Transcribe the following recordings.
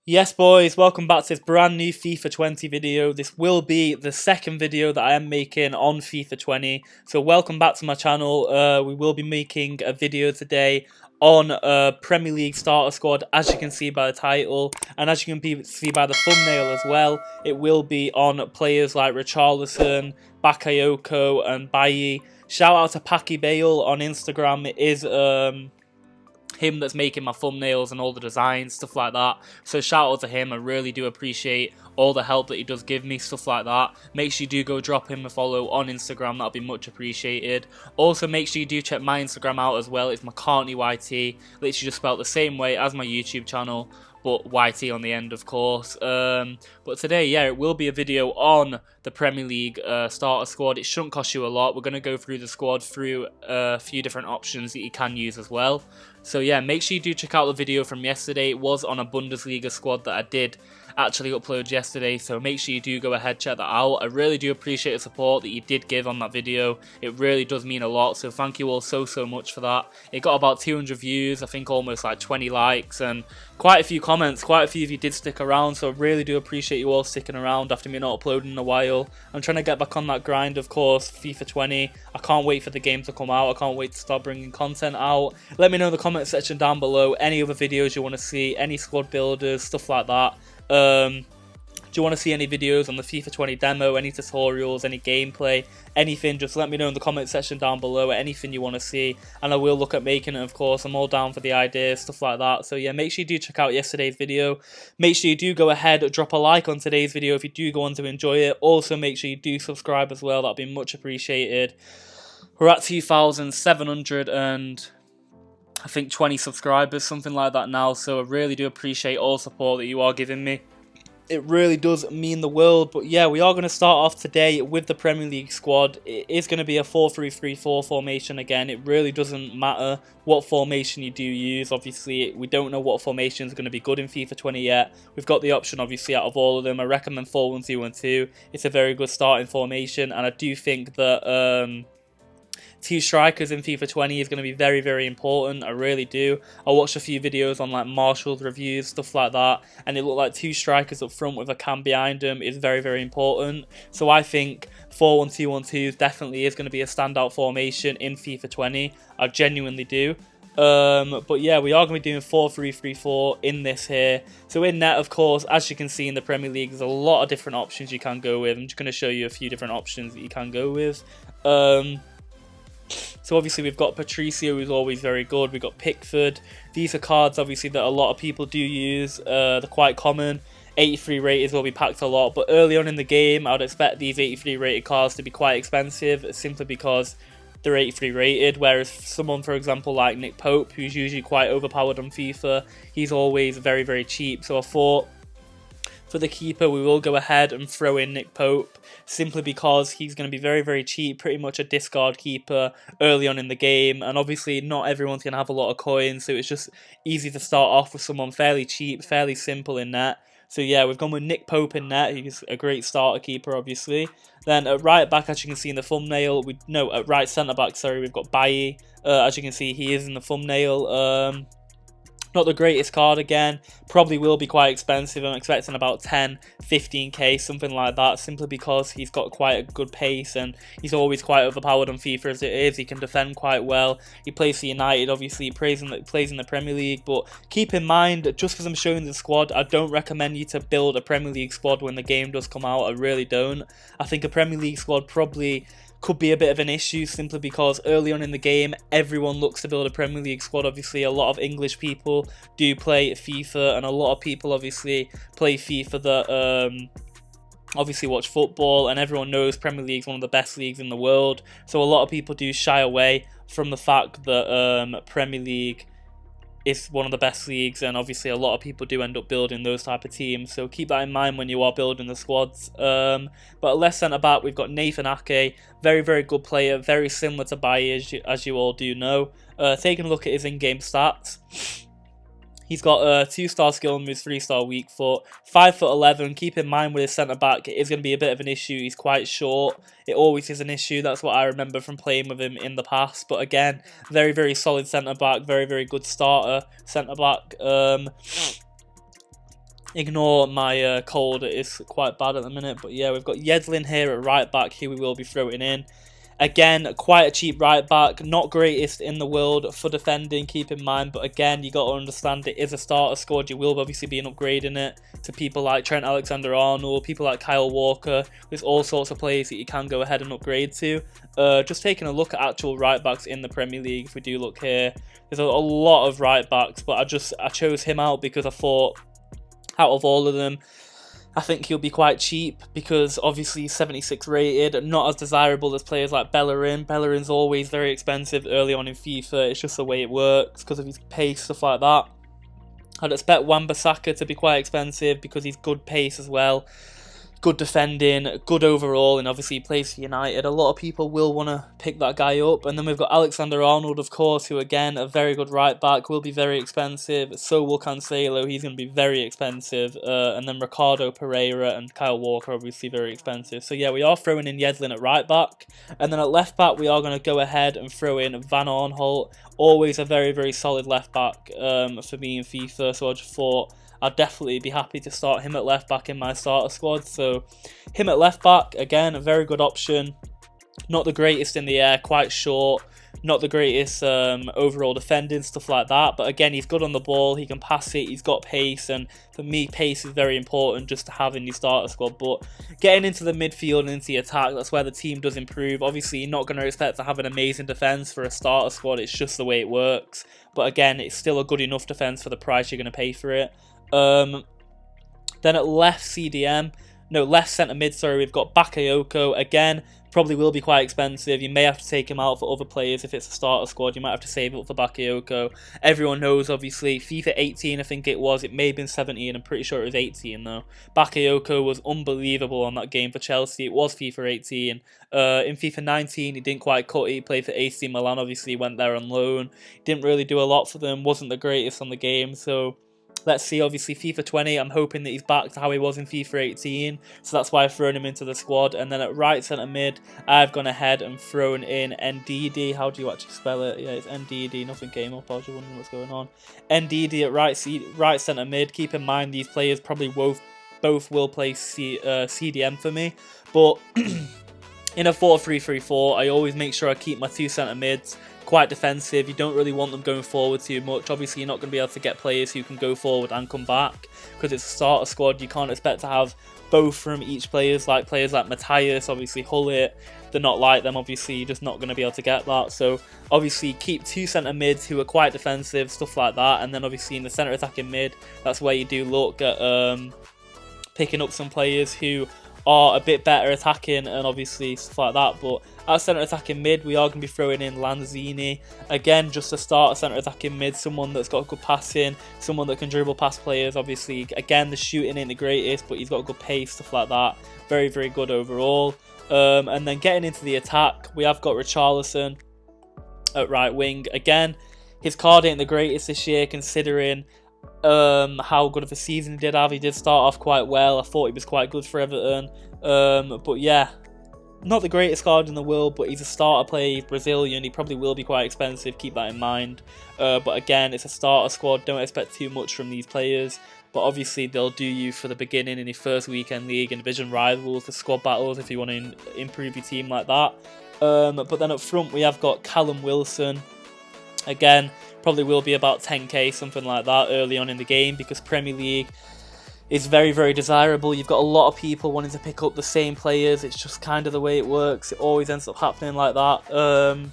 Yes boys, welcome back to this brand new FIFA 20 video. This will be the second video that I am making on FIFA 20. So welcome back to my channel. We will be making a video today on Premier League starter squad, as you can see by the title. And as you can see by the thumbnail as well, it will be on players like Richarlison, Bakayoko and Bailly. Shout out to Packy Bale on Instagram. It is him that's making my thumbnails and all the designs, stuff like that. So shout out to him. I really do appreciate all the help that he does give me, stuff like that. Make sure you do go drop him a follow on Instagram. That'll be much appreciated. Also, make sure you do check my Instagram out as well. It's Macartneyben, literally just spelled the same way as my YouTube channel, but YT on the end, of course. But today, yeah, it will be a video on the Premier League starter squad. It shouldn't cost you a lot. We're going to go through the squad through a few different options that you can use as well. So yeah, make sure you do check out the video from yesterday. It was on a Bundesliga squad that I did actually upload yesterday, so make sure you do go ahead, check that out. I really do appreciate the support that you did give on that video. It really does mean a lot, so thank you all so much for that. It got about 200 views, I think almost like 20 likes, and quite a few comments. Quite a few of you did stick around, so I really do appreciate you all sticking around after me not uploading in a while. I'm trying to get back on that grind, of course. FIFA 20, I can't wait for the game to come out. I can't wait to start bringing content out. Let me know in the comment section down below any other videos you want to see, any squad builders, stuff like that. Do you want to see any videos on the FIFA 20 demo, any tutorials, any gameplay, anything? Just let me know in the comment section down below, anything you want to see, and I will look at making it, of course. I'm all down for the ideas, stuff like that. So yeah, make sure you do check out yesterday's video. Make sure you do go ahead, drop a like on today's video if you do go on to enjoy it. Also, make sure you do subscribe as well. That'll be much appreciated. We're at 2,700 and I think 20 subscribers, something like that now, so I really do appreciate all support that you are giving me. It really does mean the world. But yeah, we are going to start off today with the Premier League squad. It is going to be a 4-3-3-4 formation again. It really doesn't matter what formation you do use. Obviously, we don't know what formation is going to be good in FIFA 20 yet. We've got the option, obviously, out of all of them. I recommend 4-1-2-1-2. It's a very good starting formation, and I do think that two strikers in FIFA 20 is going to be very important. I really do. I watched a few videos on like Marshall's reviews, stuff like that, and it looked like two strikers up front with a cam behind them is very important. So I think 4-1-2-1-2 definitely is going to be a standout formation in FIFA 20. I genuinely do. But yeah, we are going to be doing 4-3-3-4 in this here. So in net, of course, as you can see in the Premier League, there's a lot of different options you can go with. I'm just going to show you a few different options that you can go with. So obviously we've got Patricio, who's always very good. We've got Pickford. These are cards obviously that a lot of people do use. They're quite common. 83 rated will be packed a lot, but early on in the game I would expect these 83 rated cards to be quite expensive, simply because they're 83 rated, whereas someone, for example, like Nick Pope, who's usually quite overpowered on FIFA, he's always very cheap. So I thought for the keeper, we will go ahead and throw in Nick Pope, simply because he's going to be very cheap, pretty much a discard keeper early on in the game, and obviously not everyone's going to have a lot of coins, so it's just easy to start off with someone fairly cheap, fairly simple in net. So yeah, we've gone with Nick Pope in net. He's a great starter keeper, obviously. Then at right back, as you can see in the thumbnail, at right centre back, sorry, we've got Bailly. As you can see, he is in the thumbnail. Not the greatest card again, probably will be quite expensive. I'm expecting about 10, 15k, something like that, simply because he's got quite a good pace and he's always quite overpowered on FIFA as it is. He can defend quite well. He plays for United, obviously, he plays in the Premier League, but keep in mind, just because I'm showing the squad, I don't recommend you to build a Premier League squad when the game does come out. I really don't. I think a Premier League squad probably could be a bit of an issue, simply because early on in the game everyone looks to build a Premier League squad. Obviously a lot of English people do play FIFA, and a lot of people obviously play FIFA that obviously watch football, and everyone knows Premier League is one of the best leagues in the world, so a lot of people do shy away from the fact that Premier League is one of the best leagues, and obviously a lot of people do end up building those type of teams, so keep that in mind when you are building the squads. But at left centre back, we've got Nathan Ake, very good player, very similar to Bailly, as you all do know. Taking a look at his in-game stats, he's got a 2-star skill moves, 3-star weak foot, 5'11". Keep in mind with his centre back, it is going to be a bit of an issue. He's quite short. It always is an issue. That's what I remember from playing with him in the past. But again, very solid centre back, very good starter centre back. Ignore my cold, it's quite bad at the minute. But yeah, we've got Yedlin here at right back, who we will be throwing in. Again, quite a cheap right back, not greatest in the world for defending, keep in mind. But again, you got to understand it is a starter squad. You will obviously be upgrading it to people like Trent Alexander-Arnold, people like Kyle Walker. There's all sorts of players that you can go ahead and upgrade to. Just taking a look at actual right backs in the Premier League, if we do look here, there's a lot of right backs, but I chose him out because I thought out of all of them, I think he'll be quite cheap because obviously he's 76 rated, not as desirable as players like Bellerin. Bellerin's always very expensive early on in FIFA. It's just the way it works because of his pace, stuff like that. I'd expect Wan-Bissaka to be quite expensive because he's good pace as well. Good defending, good overall, and obviously he plays for United. A lot of people will want to pick that guy up. And then we've got Alexander-Arnold, of course, who again, a very good right back, will be very expensive. So will Cancelo, he's going to be very expensive. And then Ricardo Pereira and Kyle Walker, obviously very expensive. So yeah, we are throwing in Yedlin at right back. And then at left back, we are going to go ahead and throw in Van Aanholt. Always a very, very solid left back for me in FIFA. So I just thought I'd definitely be happy to start him at left back in my starter squad. So him at left back, again, a very good option. Not the greatest in the air, quite short. Not the greatest overall defending, stuff like that. But again, he's good on the ball. He can pass it. He's got pace. And for me, pace is very important just to have in your starter squad. But getting into the midfield and into the attack, that's where the team does improve. Obviously, you're not going to expect to have an amazing defence for a starter squad. It's just the way it works. But again, it's still a good enough defence for the price you're going to pay for it. Then at left centre mid, sorry, we've got Bakayoko. Again, probably will be quite expensive. You may have to take him out for other players if it's a starter squad. You might have to save it up for Bakayoko. Everyone knows, obviously, FIFA 18, I think it was. It may have been 17. I'm pretty sure it was 18, though. Bakayoko was unbelievable on that game for Chelsea. It was FIFA 18. In FIFA 19, he didn't quite cut it. He played for AC Milan, obviously. He went there on loan. Didn't really do a lot for them. Wasn't the greatest on the game, so let's see. Obviously FIFA 20, I'm hoping that he's back to how he was in FIFA 18, so that's why I've thrown him into the squad. And then at right centre mid, I've gone ahead and thrown in Ndidi. How do you actually spell it? Yeah, it's Ndidi. Nothing came up. I was just wondering what's going on. Ndidi at right centre mid. Keep in mind these players probably both will play CDM for me, but in a 4-3-3-4, I always make sure I keep my two centre mids quite defensive. You don't really want them going forward too much. Obviously, you're not going to be able to get players who can go forward and come back because it's a starter squad. You can't expect to have both from each players like Matthias, obviously Hullet. They're not like them. Obviously, you're just not going to be able to get that. So obviously, keep two centre mids who are quite defensive, stuff like that. And then obviously in the centre attacking mid, that's where you do look at picking up some players who are a bit better attacking and obviously stuff like that. But at centre attacking mid, we are going to be throwing in Lanzini. Again, just to start a centre attacking mid, someone that's got good passing, someone that can dribble past players. Obviously, again, the shooting ain't the greatest, but he's got good pace, stuff like that. Very, very good overall. And then getting into the attack, we have got Richarlison at right wing. Again, his card ain't the greatest this year considering how good of a season he did have. He did start off quite well. I thought he was quite good for Everton. But yeah, not the greatest card in the world, but he's a starter player. He's Brazilian. He probably will be quite expensive. Keep that in mind. But again, it's a starter squad. Don't expect too much from these players. But obviously, they'll do you for the beginning in your first weekend league and division rivals, the squad battles, if you want to improve your team like that. But then up front, we have got Callum Wilson. Again, probably will be about 10k, something like that, early on in the game because Premier League is very, very desirable. You've got a lot of people wanting to pick up the same players. It's just kind of the way it works. It always ends up happening like that.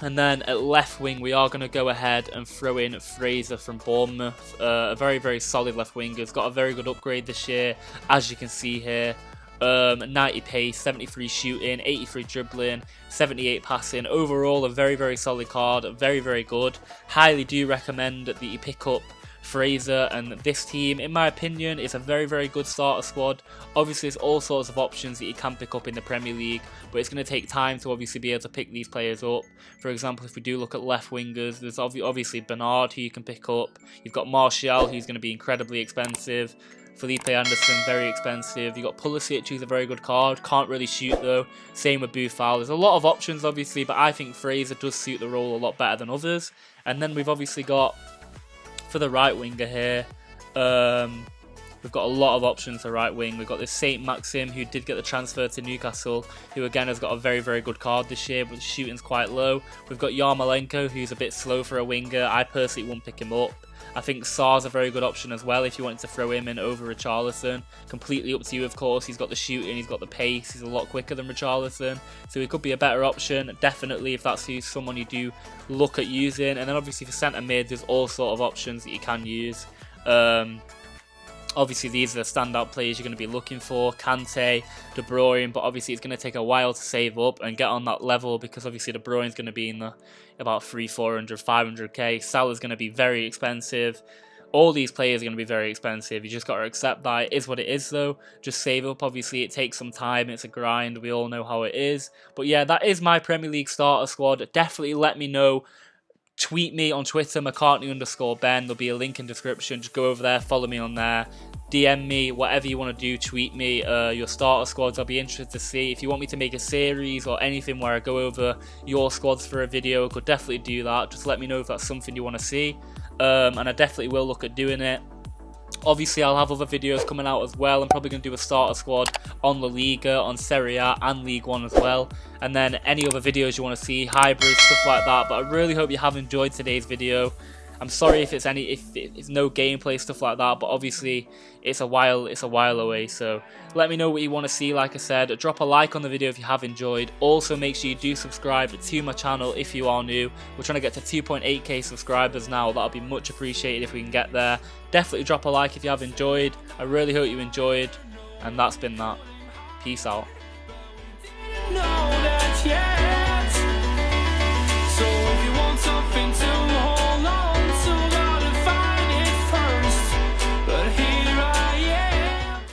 And then at left wing, we are going to go ahead and throw in Fraser from Bournemouth. A very, very solid left winger. He's got a very good upgrade this year, as you can see here. 90 pace, 73 shooting, 83 dribbling, 78 passing. Overall, a very, very solid card. Very, very good. Highly do recommend that you pick up Fraser, and this team, in my opinion, is a very, very good starter squad. Obviously, there's all sorts of options that you can pick up in the Premier League, but it's going to take time to obviously be able to pick these players up. For example, if we do look at left wingers, there's obviously Bernard, who you can pick up. You've got Martial, who's going to be incredibly expensive. Felipe Anderson, very expensive. You've got Pulisic, who's a very good card. Can't really shoot, though. Same with Boufal. There's a lot of options, obviously, but I think Fraser does suit the role a lot better than others. And then we've obviously got, for the right winger here, We've got a lot of options for right wing. We've got this Saint Maxim, who did get the transfer to Newcastle, who again has got a very, very good card this year, but the shooting's quite low. We've got Yarmolenko, who's a bit slow for a winger. I personally wouldn't pick him up. I think Sar's a very good option as well if you wanted to throw him in over Richarlison. Completely up to you, of course. He's got the shooting, he's got the pace, he's a lot quicker than Richarlison, so he could be a better option, definitely, if that's someone you do look at using. And then obviously for centre mid, there's all sort of options that you can use. Obviously, these are the standout players you're going to be looking for, Kante, De Bruyne, but obviously it's going to take a while to save up and get on that level, because obviously De Bruyne's going to be in the about 300, 400, 500k. Salah's going to be very expensive. All these players are going to be very expensive. You just got to accept that. It is what it is, though. Just save up. Obviously, it takes some time. It's a grind. We all know how it is. But yeah, that is my Premier League starter squad. Definitely let me know. Tweet me on Twitter, Macartney_Ben. There'll be a link in the description. Just go over there, follow me on there. DM me, whatever you want to do, tweet me your starter squads. I'll be interested to see. If you want me to make a series or anything where I go over your squads for a video, I could definitely do that. Just let me know if that's something you want to see. And I definitely will look at doing it. Obviously, I'll have other videos coming out as well. I'm probably going to do a starter squad on La Liga, on Serie A and Ligue 1 as well. And then any other videos you want to see, hybrids, stuff like that. But I really hope you have enjoyed today's video. I'm sorry if it's no gameplay, stuff like that, but obviously it's a while away, so let me know what you want to see. Like I said, drop a like on the video if you have enjoyed. Also, make sure you do subscribe to my channel if you are new. We're trying to get to 2.8k subscribers now. That'll be much appreciated if we can get there. Definitely drop a like if you have enjoyed. I really hope you enjoyed, and that's been that. Peace out.